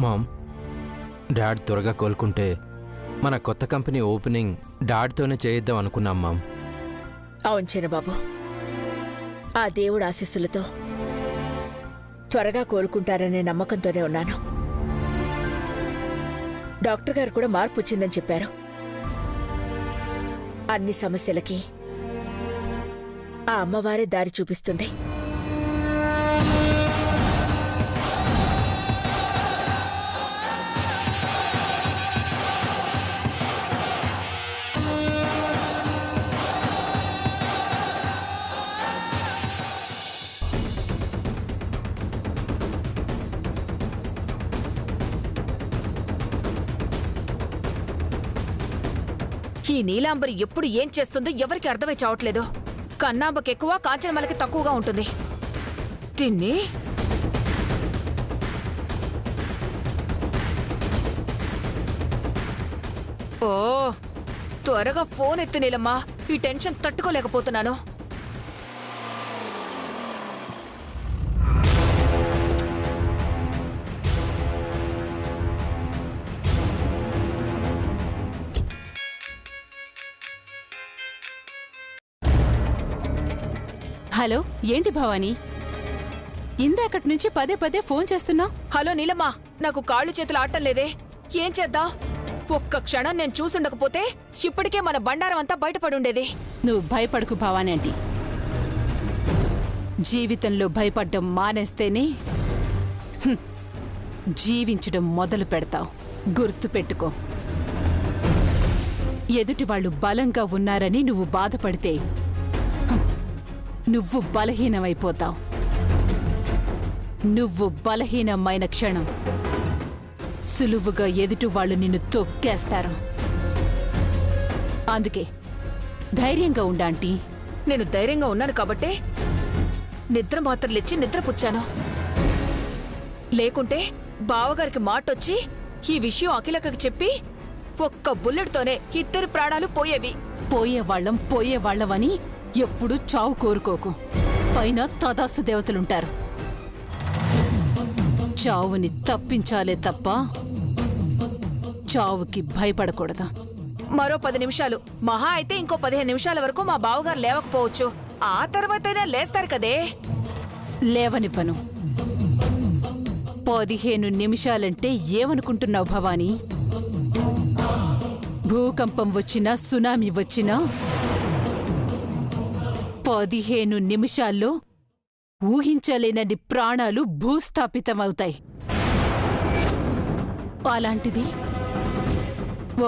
Ma'am, dad త్వరగా కోలుకుంటే మన కొత్త కంపెనీ ఓపెనింగ్ డాడ్తోనే చేయిద్దాం అనుకున్నాం మామ్. అవును చిన్నబాబు, ఆ దేవుడి ఆశీస్సులతో త్వరగా కోలుకుంటారనే నమ్మకంతోనే ఉన్నాను. డాక్టర్ గారు కూడా మార్పు వచ్చిందని చెప్పారు. అన్ని సమస్యలకి ఆ అమ్మవారే దారి చూపిస్తుంది. ఈ నీలాంబరి ఎప్పుడు ఏం చేస్తుందో ఎవరికి అర్థమై చావట్లేదు. కన్నాంబకెక్కువ, కాంచనమలకి తక్కువగా ఉంటుంది. తిన్ని ఓ త్వరగా ఫోన్ ఎత్తు నీలమ్మా, ఈ టెన్షన్ తట్టుకోలేకపోతున్నాను. హలో, ఏంటి భవానీ? ఇందాకటి నుంచి పదే పదే ఫోన్ చేస్తున్నా. హలో నీలమ్మా, నాకు కాళ్ళు చేతులు ఆడటం లేదే, ఏం చేద్దాం? ఒక్క క్షణం నేను చూసుండకపోతే ఇప్పటికే మన బండారం అంతా బయటపడుండేది. నువ్వు భయపడకు భవానీ ఆంటీ. జీవితంలో భయపడ్డం మానేస్తేనే జీవించడం మొదలు పెడతావు. గుర్తు పెట్టుకో. ఎదుటి వాళ్ళు బలంగా ఉన్నారని నువ్వు బాధపడితే నువ్వు బలహీనమైపోతావు. నువ్వు బలహీనమైన క్షణం సులువుగా ఎదుటి వాళ్ళు నిన్ను తొక్కేస్తారు. అందుకే ధైర్యంగా ఉండాంటీ. నేను ధైర్యంగా ఉన్నాను కాబట్టే నిద్ర మాత్రలిచ్చి నిద్రపుచ్చాను. లేకుంటే బావగారికి మాటొచ్చి ఈ విషయం అఖిలకకి చెప్పి ఒక్క బుల్లెట్తోనే ఇద్దరి ప్రాణాలు పోయేవి. పోయేవాళ్ళమని ఎప్పుడు చావు కోరుకోకు. పైన తదాస్తు దేవతలుంటారు. చావుని తప్పించాలే తప్ప చావుకి భయపడకూడదు. మరో 10 నిమిషాలు, మహా అయితే ఇంకో 15 నిమిషాల వరకు మా బావగారు లేవకపోవచ్చు. ఆ తర్వాతైనా లేస్తారు కదే. లేవనివ్వను. 15 నిమిషాలంటే ఏమనుకుంటున్నావు భవానీ? భూకంపం వచ్చినా, సునామీ వచ్చినా 15 నిమిషాల్లో ఊహించలేనన్ని ప్రాణాలు భూస్థాపితమవుతాయి. అలాంటిది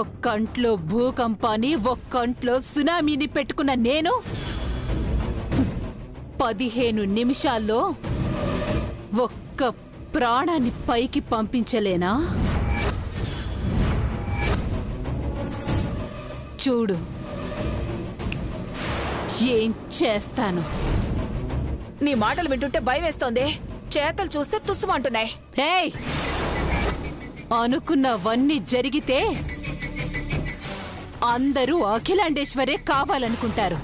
ఒక్కంట్లో భూకంపాన్ని, ఒక్కంట్లో సునామీని పెట్టుకున్న నేను 15 నిమిషాల్లో ఒక్క ప్రాణాన్ని పైకి పంపించలేనా? చూడు ఏం చేస్తాను. నీ మాటలు వింటుంటే భయం వేస్తోంది. చేతలు చూస్తే తుస్సుమంటున్నాయి. ఏయ్, అనుకున్నవన్నీ జరిగితే అందరూ అఖిలాండేశ్వరే కావాలనుకుంటారు.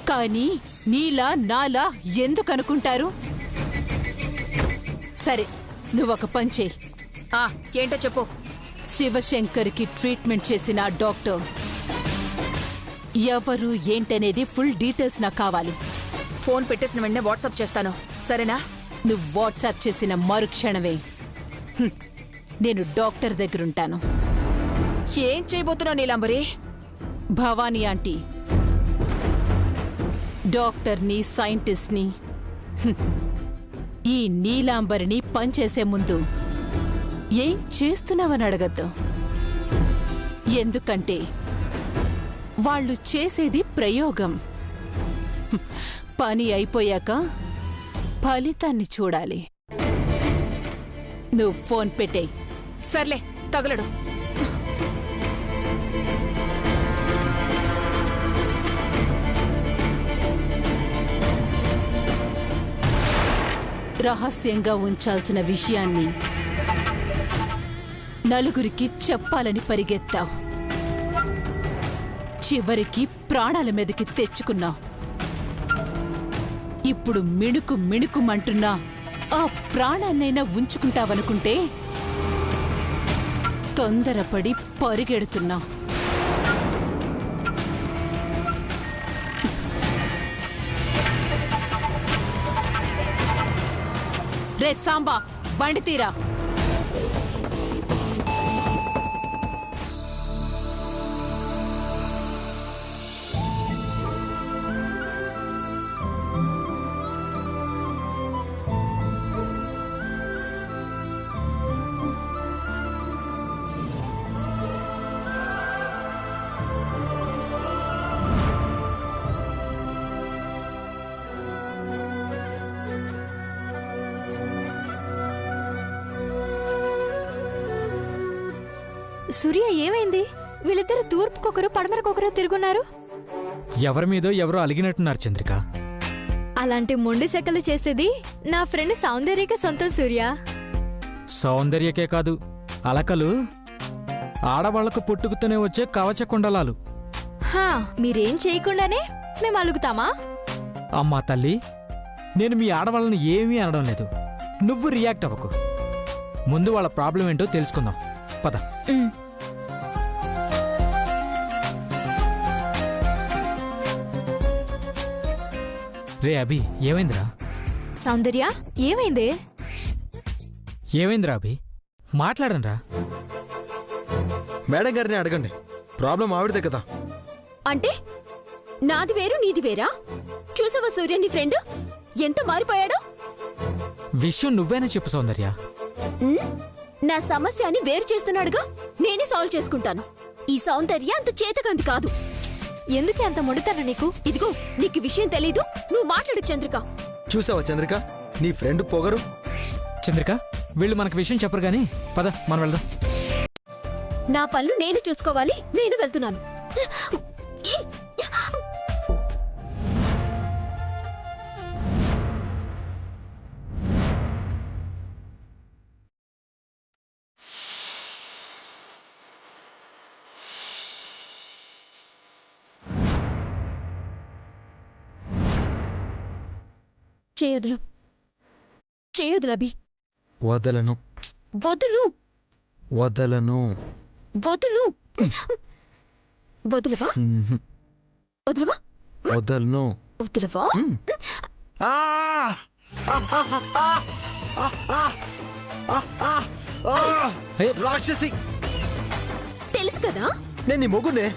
కానీ నీలా నాలా ఎందుకనుకుంటారు? సరే, నువ్వొక పని చెయ్యి. ఏంటో చెప్పు. శివశంకర్కి ట్రీట్మెంట్ చేసిన డాక్టర్ ఎవరు ఏంటనేది ఫుల్ డీటెయిల్స్ నాకు కావాలి. ఫోన్ పెట్టేసిన వెంటనే వాట్సాప్ చేస్తాను, సరేనా? నువ్వు వాట్సాప్ చేసిన మరుక్షణమే నేను డాక్టర్ దగ్గరుంటాను. ఏం చేయబోతున్నావు నీలాంబరి? భవానీ ఆంటీ, డాక్టర్ని, సైంటిస్ట్ని, ఈ నీలాంబరిని పనిచేసే ముందు ఏం చేస్తున్నావని అడగద్దు. ఎందుకంటే వాళ్ళు చేసేది ప్రయోగం. పని అయిపోయాక ఫలితాన్ని చూడాలి. నువ్వు ఫోన్ పెట్టేయ్. సర్లే, తగలడు. రహస్యంగా ఉంచాల్సిన విషయాన్ని నలుగురికి చెప్పాలని పరిగెత్తావు. చివరికి ప్రాణాల మీదకి తెచ్చుకున్నావు. ఇప్పుడు మిణుకు మిణుకుమంటున్నా ఆ ప్రాణాన్నైనా ఉంచుకుంటావనుకుంటే తొందరపడి పరిగెడుతున్నా. రే సాంబా, బండి తీరా. సూర్య, ఏమైంది? వీళ్ళిద్దరు తూర్పుకొకరు పడమరకొకరు తిరుగున్నారు. ఎవరి మీదో ఎవరో అలిగినట్టున్నారు చంద్రిక. అలాంటి మొండి సెకలు చేసేది నా ఫ్రెండ్ సౌందర్యక సొంతం సూర్య. సౌందర్యకే కాదు, అలకలు ఆడవాళ్లకు పుట్టుకుతూనే వచ్చే కవచ కుండలాలు. హా, మీరేం చేయకుండానే మేము అలుగుతామా? అమ్మా తల్లి, నేను మీ ఆడవాళ్ళని ఏమీ అనడం లేదు. నువ్వు రియాక్ట్ అవ్వకు. ముందు వాళ్ళ ప్రాబ్లం ఏంటో తెలుసుకుందాం. పద. ఉమ్. రే అభి, ఏమైందిరా? సౌందర్య, ఏమైంది? ఏమైందిరా అభి? మాట్లాడంరా. మేడం గారిని అడగండి, ప్రాబ్లం ఆవిడదే కదా. అంటే నాది వేరు నీది వేరా? చూసావా సూర్య, నీ ఫ్రెండ్ ఎంత మారిపోయాడో? విషయం నువ్వేనా చెప్పు సౌందర్య. నా సమస్యని వేరు చేస్తున్నాడుగా, నేనే సాల్వ్ చేసుకుంటాను. ఈ సౌందర్య అంత చేతకంది కాదు. ఎందుకే అంత మొండుతాను నీకు? ఇదిగో, నీకు విషయం తెలీదు, నువ్వు మాట్లాడు చంద్రిక. చూసావా చంద్రిక, నీ ఫ్రెండ్ పొగరు. చంద్రిక, వీళ్ళు మనకు విషయం చెప్పరు గాని పద, మనం వెళ్దాం. నా పనులు నేను చూసుకోవాలి, నేను వెళ్తున్నాను. చేయదులు, చేయదులు అభి. వదలను, వదులు, వదలను, వదులు. వదులవా? వదులవా? వదలను. వదులవా? రాక్షసి, తెలుసు కదా, నేను నీ మొగునే.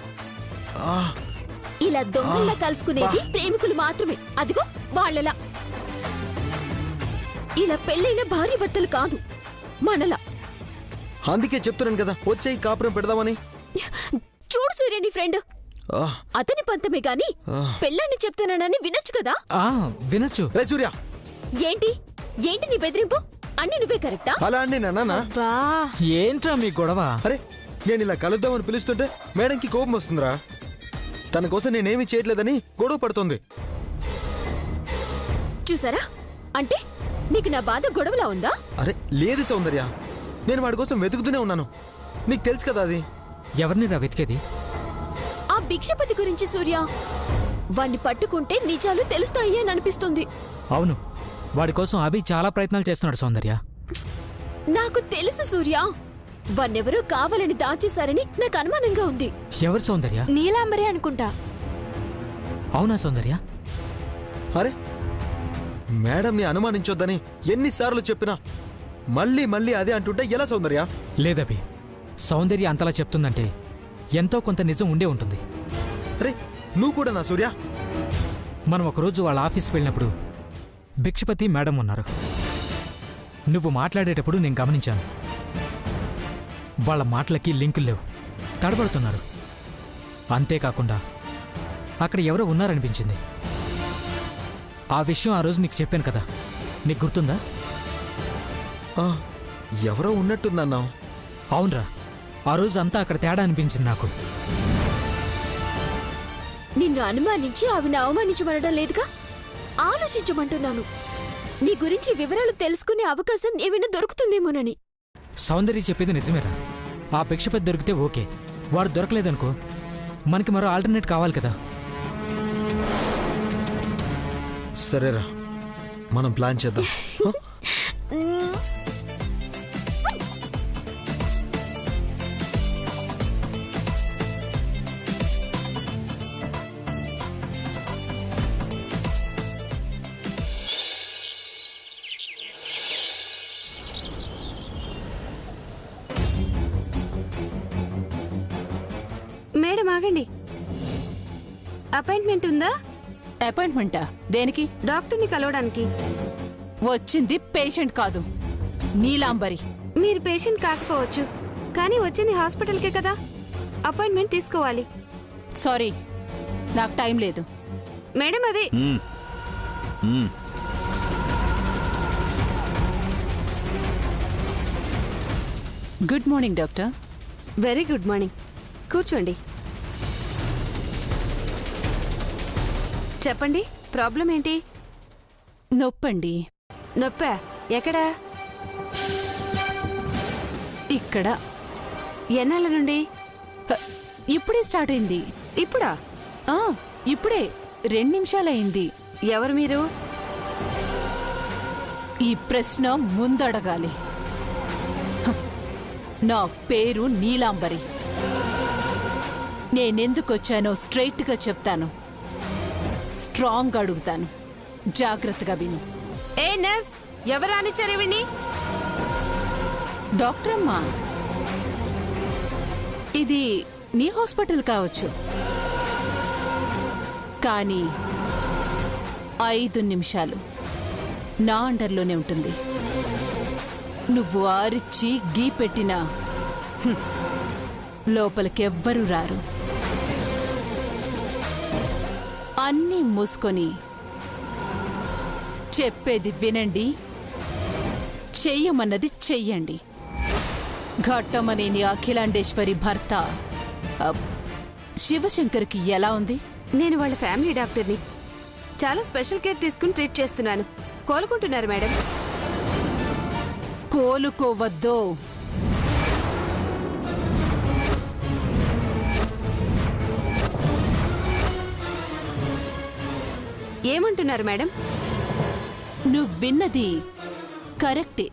ఇలా దొంగల్లా కలుసుకునేది ప్రేమికులు మాత్రమే. అదిగో వాళ్ళలా. ఇలా పెళ్ళైన భార్య భర్తలు కాదు, మనలా. అందుకే చెప్తున్నాను కదా, వచ్చేయి కాపురం పెడదామని. చూడు సూర్య, నీ ఫ్రెండ్ అతని పంతమే గాని పెళ్ళాన్ని చెప్తున్నానని వినొచ్చు కదా. వినొచ్చు. రే సూర్య, ఏంటి ఏంటి నీ బెదిరింపు? అన్ని నువ్వే కరెక్టా? అలా అండి నాన్న. ఏంట్రా మీ గొడవ? అరే, నేను ఇలా కలుద్దామని పిలుస్తుంటే మేడంకి కోపం వస్తుందిరా. తన కోసం నేనేమీ చేయట్లేదని గొడవ పడుతుంది. చూసారా, అంటే నీకు నా బాధ గొడవలా ఉందా? అరే లేదు సౌందర్య, నేను వాడి కోసం వెతుకుతూనే ఉన్నాను. నీకు తెలుసు కదా అది. ఎవరిని రా వెతికేది? ఆ భిక్షపతి గురించి సూర్య. వాణ్ణి పట్టుకుంటే నిజాలు తెలుస్తాయి అని అనిపిస్తుంది. అవును, వాడి కోసం అభి చాలా ప్రయత్నాలు చేస్తున్నాడు సౌందర్య. నాకు తెలుసు సూర్య, వాణ్ణెవరూ కావాలని దాచేశారని నాకు అనుమానంగా ఉంది. ఎవరు సౌందర్య? నీలాంబరే అనుకుంటా. అవునా సౌందర్య? అరే, మేడంని అనుమానించొద్దని ఎన్నిసార్లు చెప్పినా మళ్ళీ మళ్ళీ అదే అంటుంటే ఎలా సౌందర్య? లేదభి, సౌందర్య అంతలా చెప్తుందంటే ఎంతో కొంత నిజం ఉండే ఉంటుంది. అరే నువ్వు కూడా నా సూర్య. మనం ఒకరోజు వాళ్ళ ఆఫీస్కి వెళ్ళినప్పుడు భిక్షపతి మేడం ఉన్నారు. నువ్వు మాట్లాడేటప్పుడు నేను గమనించాను. వాళ్ళ మాటలకి లింకులు లేవు, తడబడుతున్నారు. అంతేకాకుండా అక్కడ ఎవరో ఉన్నారనిపించింది. ఆ విషయం ఆ రోజు నీకు చెప్పాను కదా, నీకు గుర్తుందా? ఎవరో ఉన్నట్టుందన్నావు. అవునరా, ఆ రోజు అంతా అక్కడ తేడా అనిపించింది నాకు. నిన్ను అనుమానించి ఆవిని అవమానించమనడం లేదుగా, ఆలోచించమంటున్నాను. నీ గురించి వివరాలు తెలుసుకునే అవకాశం ఏమైనా దొరుకుతుందేమోనని. సౌందర్య చెప్పేది నిజమేరా. ఆ భిక్షపతి దొరికితే ఓకే, వాడు దొరకలేదనుకో మనకి మరో ఆల్టర్నేట్ కావాలి కదా. సరేరా, మనం ప్లాన్ చేద్దాం. మేడం ఆగండి. అపాయింట్మెంట్ ఉందా? అపాయింట్మెంటా? దేనికి? డాక్టర్ని కలవడానికి. వచ్చింది పేషెంట్ కాదు, నీలాంబరి. మీరు పేషెంట్ కాకపోవచ్చు, కానీ వచ్చింది హాస్పిటల్కే కదా. అపాయింట్మెంట్ తీసుకోవాలి. సారీ, నాకు టైం లేదు. మేడం అదే. Good morning doctor. Very good morning. కూర్చోండి. చెప్పండి, ప్రాబ్లం ఏంటి? నొప్పండి. నొప్పా? ఎక్కడా? ఇక్కడ. ఎన్నాళ్ళ నుండి? ఇప్పుడే స్టార్ట్ అయింది. ఇప్పుడా? ఇప్పుడే 2 నిమిషాలయ్యింది. ఎవరు మీరు? ఈ ప్రశ్న ముందడగాలి. నా పేరు నీలాంబరి. నేనెందుకొచ్చానో స్ట్రైట్గా చెప్తాను, స్ట్రాంగ్ అడుగుతాను. జాగ్రత్తగా విను. ఏ నర్స్, ఎవరు రానిచ్చారేవిని? డాక్టర్ అమ్మా, ఇది నీ హాస్పిటల్ కావచ్చు, కానీ 5 నిమిషాలు నా అండర్లోనే ఉంటుంది. నువ్వు ఆరిచ్చి గీ పెట్టినా లోపలికెవ్వరూ రారు. అన్నీ మూసుకొని చెప్పేది వినండి, చెయ్యమన్నది చెయ్యండి. ఘట్టమనేని అఖిలాండేశ్వరి భర్త శివశంకర్కి ఎలా ఉంది? నేను వాళ్ళ ఫ్యామిలీ డాక్టర్ని. చాలా స్పెషల్ కేర్ తీసుకుని ట్రీట్ చేస్తున్నాను. కోలుకుంటున్నారు మేడం. కోలుకోవద్దో. ఏమంటున్నారు మేడం? నువ్వు విన్నది కరెక్టే.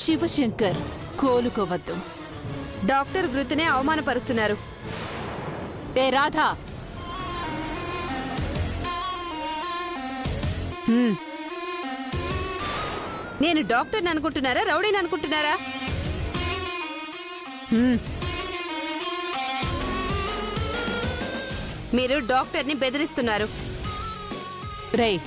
శివశంకర్ కోలుకోవద్దు. డాక్టర్ వృత్తినే అవమానపరుస్తున్నారు. ఏ రాధా, నేను డాక్టర్ని అనుకుంటున్నారా, రౌడీని అనుకుంటున్నారా? మీరు డాక్టర్ని బెదిరిస్తున్నారు. రేయ్,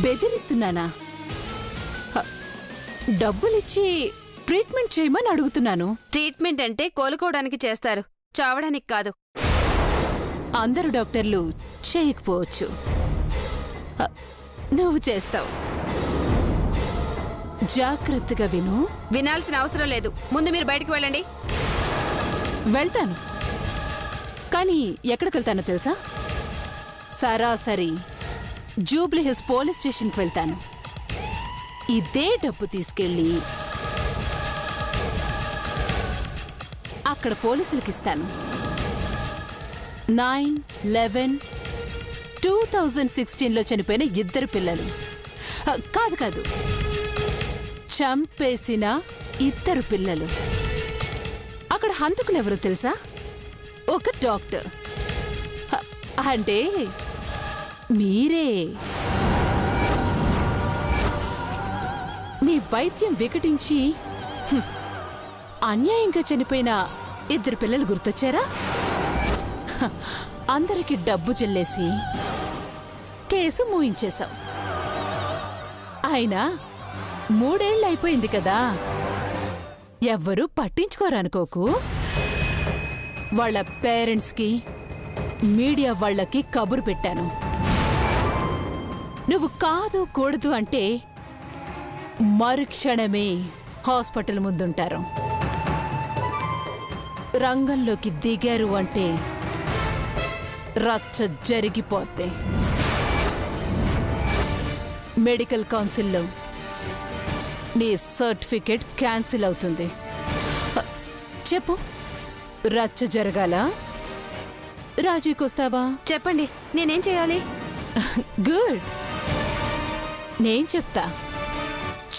బెదిరిస్తున్నానా? డబ్బులిచ్చి ట్రీట్మెంట్ చేయమని అడుగుతున్నాను. ట్రీట్మెంట్ అంటే కోలుకోవడానికి చేస్తారు, చావడానికి కాదు. అందరు డాక్టర్లు చేయకపోవచ్చు, నువ్వు చేస్తావు. జాగ్రత్తగా విను. వినాల్సిన అవసరం లేదు. ముందు మీరు బయటికి వెళ్ళండి. వెళ్తాను, కానీ ఎక్కడికి వెళ్తానో తెలుసా? సరాసరి జూబ్లీ హిల్స్ పోలీస్ స్టేషన్కి వెళ్తాను. ఇదే డబ్బు తీసుకెళ్ళి అక్కడ పోలీసులకి ఇస్తాను. 9/11/2016లో చనిపోయిన 2 పిల్లలు, కాదు, చంపేసిన 2 పిల్లలు. అక్కడ హంతకులెవరో తెలుసా? ఒక డాక్టర్. అంటే మీరే. మీ వైద్యం వికటించి అన్యాయంగా చనిపోయిన 2 పిల్లలు గుర్తొచ్చారా? అందరికి డబ్బు చెల్లేసి కేసు మూయించేశాం. అయినా 3 ఏళ్ళు అయిపోయింది కదా, ఎవ్వరూ పట్టించుకోరనుకోకు. వాళ్ళ పేరెంట్స్కి, మీడియా వాళ్ళకి కబురు పెట్టాను. నువ్వు కాదు కూడదు అంటే మరుక్షణమే హాస్పిటల్ ముందుంటారు. రంగంలోకి దిగారు అంటే రచ్చ జరిగిపోతే మెడికల్ కౌన్సిల్లో నీ సర్టిఫికెట్ క్యాన్సిల్ అవుతుంది. చెప్పు, రచ్చ జరగాల రాజీకి వస్తావా? చెప్పండి, నేనేం చేయాలి? గుడ్, నేను చెప్తా.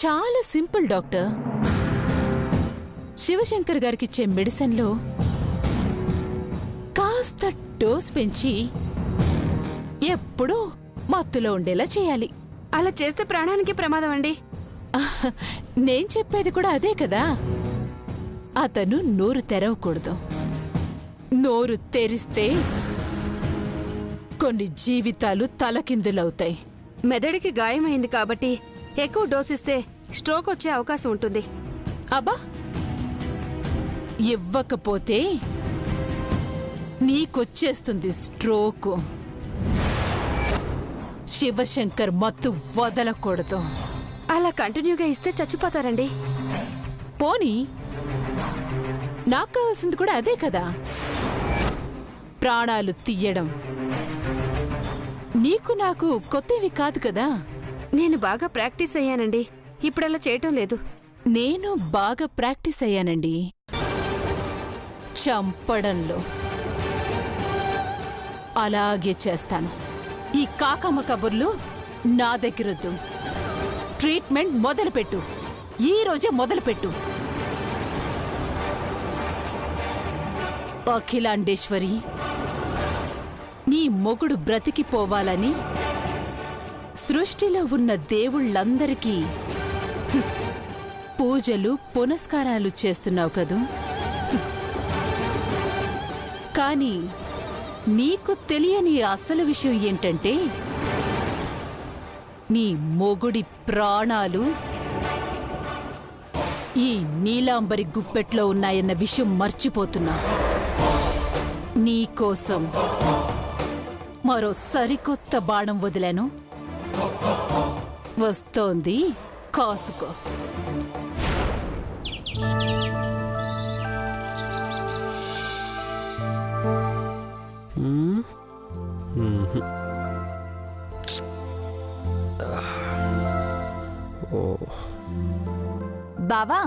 చాలా సింపుల్ డాక్టర్. శివశంకర్ గారికిచ్చే మెడిసిన్లో కాస్త డోస్ పెంచి ఎప్పుడూ మత్తులో ఉండేలా చేయాలి. అలా చేస్తే ప్రాణానికి ప్రమాదం అండి. నేను చెప్పేది కూడా అదే కదా. అతను నోరు తెరవకూడదు. నోరు తెరిస్తే కొన్ని జీవితాలు తలకిందులవుతాయి. మెదడుకి గాయమైంది కాబట్టి ఎక్కువ డోసిస్తే స్ట్రోక్ వచ్చే అవకాశం ఉంటుంది. అబ్బా, ఇవ్వకపోతే నీకొచ్చేస్తుంది స్ట్రోకు. శివశంకర్ మత్తు వదలకూడదు. అలా కంటిన్యూగా ఇస్తే చచ్చిపోతారండి. పోనీ, నాకు కావాల్సింది కూడా అదే కదా, ప్రాణాలు తీయడం. నీకు నాకు కొత్తవి కాదు కదా. నేను బాగా ప్రాక్టీస్ అయ్యానండి. ఇప్పుడలా చేయటం లేదు. నేను బాగా ప్రాక్టీస్ అయ్యానండి చంపడంలో. అలాగే చేస్తాను. ఈ కాకమ్మ కబుర్లు నా దగ్గరొద్దు. ట్రీట్మెంట్ మొదలుపెట్టు. ఈ రోజే మొదలుపెట్టు. అఖిలాండేశ్వరి, నీ మొగుడు బ్రతికిపోవాలని సృష్టిలో ఉన్న దేవుళ్ళందరికీ పూజలు పునస్కారాలు చేస్తున్నావు కదూ. కానీ నీకు తెలియని అసలు విషయం ఏంటంటే, నీ మొగుడి ప్రాణాలు ఈ నీలాంబరి గుప్పెట్లో ఉన్నాయన్న విషయం మర్చిపోతున్నా. నీకోసం మరో సరికొత్త బాణం వదిలాను. వస్తోంది, కాసుకో. బావా,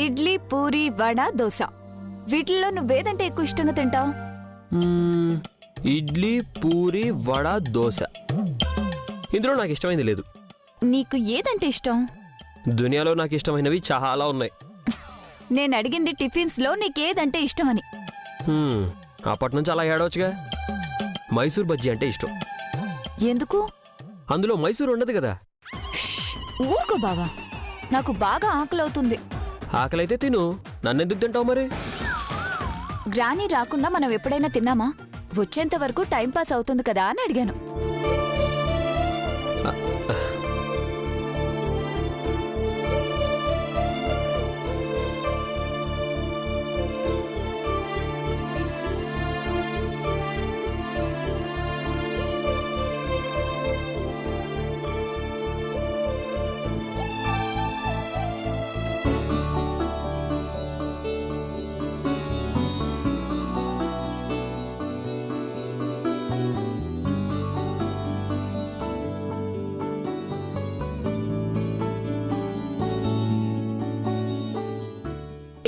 ఇడ్లీ, పూరి, వడ, దోశ వీటిల్లో నువ్వేదంటే ఎక్కువ ఇష్టంగా తింటావు? ఇడ్లీ, పూరి, వడ, దోశ. ఇందులో నాకు ఇష్టమైంది లేదు. నీకు ఏదంటే ఇష్టం? దునియాలో నాకు ఇష్టమైనవి చాలా ఉన్నాయి. నేను అడిగింది టిఫిన్స్ లో నీకేదంటే ఇష్టమని. అప్పటి నుంచి అలా ఏడవచ్చుగా. మైసూర్ బజ్జీ అంటే ఇష్టం. ఎందుకు? అందులో మైసూర్ ఉండదు కదా. ఊరుకో బావా, నాకు బాగా ఆకలవుతుంది. ఆకలైతే తిను, నన్నెందుకు తింటావు మరి? గ్రానీ రాకుండా మనం ఎప్పుడైనా తిన్నామా? వచ్చేంత వరకు టైంపాస్ అవుతుంది కదా అని అడిగాను.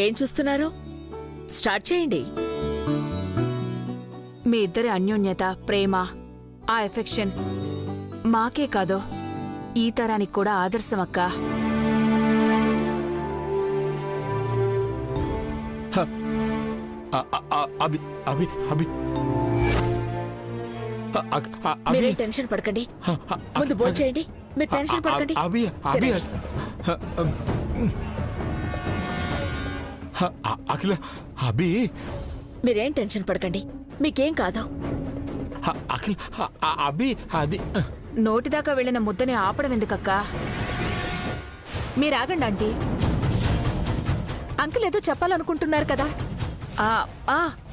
ఏం చూస్తున్నారు? స్టార్ట్ చేయండి. మీ ఇద్దరి అన్యోన్యత, ప్రేమ, ఆ ఎఫెక్షన్ మాకే కాదో ఈ తరానికి కూడా ఆదర్శం అక్క. మీరు టెన్షన్ పడకండి. ముందు భోజనం చేయండి. మీరు టెన్షన్ పడకండి. అఖిల, అభి, మీరేం టెన్షన్ పడకండి, మీకేం కాదు. అఖిల, అభి, అది నోటిదాకా వెళ్ళిన ముద్దని ఆపడం ఎందుకక్కా? మీరు ఆగండి ఆంటీ. అంకుల్ ఏదో చెప్పాలనుకుంటున్నారు కదా.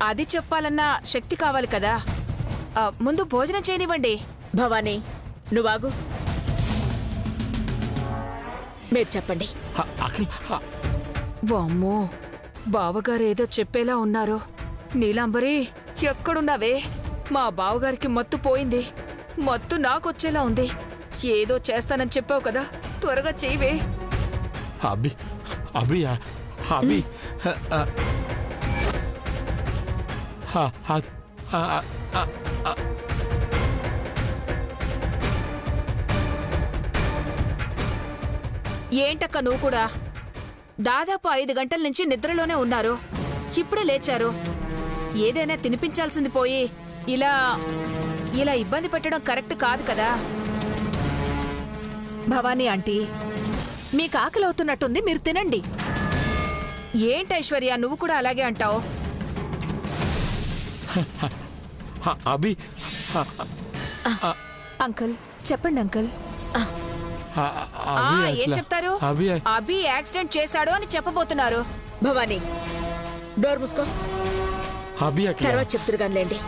అది చెప్పాలన్న శక్తి కావాలి కదా. ముందు భోజనం చేయనివ్వండి. భవానీ, నువ్వాగు. మీరు చెప్పండి. వామ్మో, బావగారు ఏదో చెప్పేలా ఉన్నారు. నీలాంబరి, ఎక్కడున్నావే? మా బావగారికి మత్తు పోయింది. మత్తు నాకొచ్చేలా ఉంది. ఏదో చేస్తానని చెప్పావు కదా, త్వరగా చెయ్యవే. అభి, అభి, అభి, అది ఏంటక్క నువ్వు కూడా దాదాపు 5 గంటల నుంచి నిద్రలోనే ఉన్నారు. ఇప్పుడే లేచారు. ఏదైనా తినిపించాల్సింది పోయి ఇలా ఇలా ఇబ్బంది పెట్టడం కరెక్ట్ కాదు కదా. భవానీ ఆంటీ, మీకు ఆకలి అవుతున్నట్టుంది, మీరు తినండి. ఏంటి ఐశ్వర్య నువ్వు కూడా అలాగే అంటావు? అభి అంకుల్ చెప్పండి అంకుల్. ఏం చెప్తారు? అభి యాక్సిడెంట్ చేశాడు అని చెప్పబోతున్నారు. భవానీ డోర్ మూసుకో. అభి తర్వాత చెప్తురు కానిలేండి.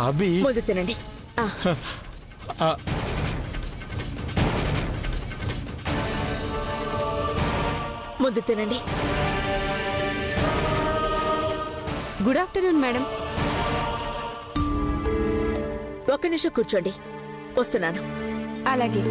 అభి ముందు తినండి. ముందు తినండి. Good afternoon madam. ఒక్క నిమిషం కూర్చోండి, వస్తున్నాను. అలాగే.